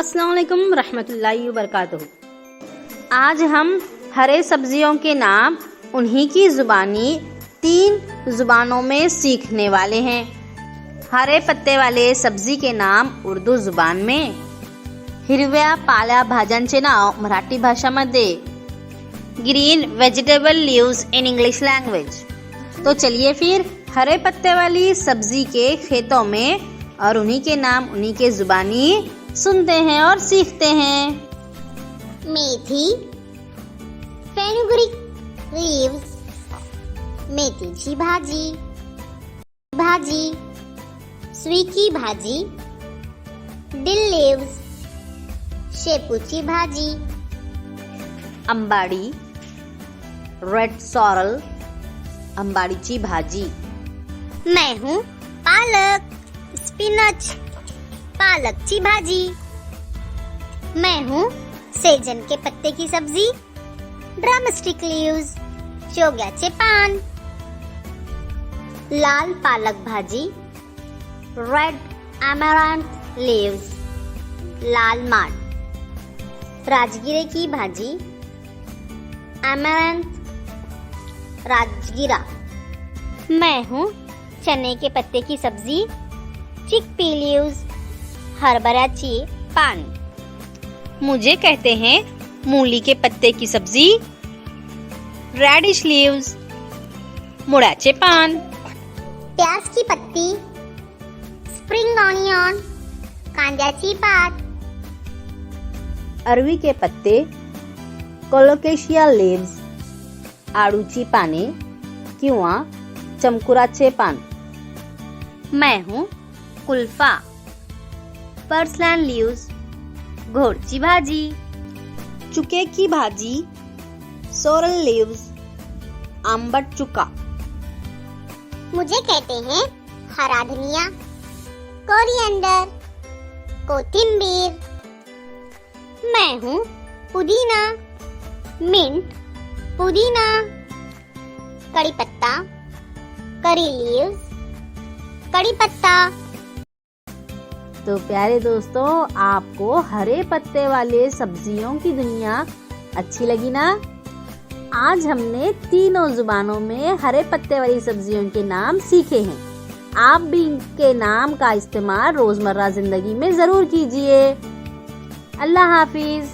अस्सलाम वालेकुम रहमतुल्लाहि व बरकातुहू। आज हम हरे सब्जियों के नाम उन्हीं की ज़ुबानी 3 ज़ुबानों में सीखने वाले हैं। हरे पत्ते वाले सब्जी के नाम उर्दू ज़ुबान में, हिरव्या पाल्या भाज्यांचे नाव मराठी भाषामध्ये, green vegetable leaves in English language. तो चलिए फिर हरे पत्ते वाली सब्जी के खेतों में और उन्हीं के नाम उन्हीं के ज़ुबानी सुनते हैं और सीखते हैं। मेथी, फेनुग्रीक लीव्स, मेथीची भाजी, सुईकी भाजी, डिल लीव्स, शेपूची भाजी, अंबाडी, रेड सॉरल, अंबाडीची भाजी। मैं हूँ पालक, स्पिनच, पालकची भाजी। मैं हूँ सेजन के पत्ते की सब्जी, ड्रमस्टिक लीव्स, शेवग्याचे पान। लाल पालक भाजी, रेड अमरांथ लीव्स, लाल माठ। राजगिरे की भाजी, अमरांथ, राजगिरा। मैं हूँ चने के पत्ते की सब्जी, चिकपी लीव्स, हरभऱ्याची पान। मुझे कहते हैं मूली के पत्ते की सब्जी, रेडिश लीव्स, मुळ्याचे पान। प्याज की पत्ती, स्प्रिंग ऑनियन, कांद्याची पात। अरवी के पत्ते, कोलोकेशिया लीव्स, आळूची पाने किंवा चमकुराचे पान। मैं हूँ कुल्फा, पर्सलन लीव्स, घोडची भाजी। चुके की भाजी, सोरल लीव्स, आंबट चुका। मुझे कहते हैं हरा धनिया, कोरिएंडर, कोथिंबीर। मैं हूँ पुदीना, मिंट, पुदीना, कड़ी पत्ता, करी लीव्स, कड़ी पत्ता। तो प्यारे दोस्तों, आपको हरे पत्ते वाले सब्जियों की दुनिया अच्छी लगी ना? आज हमने तीनों जुबानों में हरे पत्ते वाली सब्जियों के नाम सीखे हैं। आप भी इनके नाम का इस्तेमाल रोजमर्रा जिंदगी में जरूर कीजिए। अल्लाह हाफिज।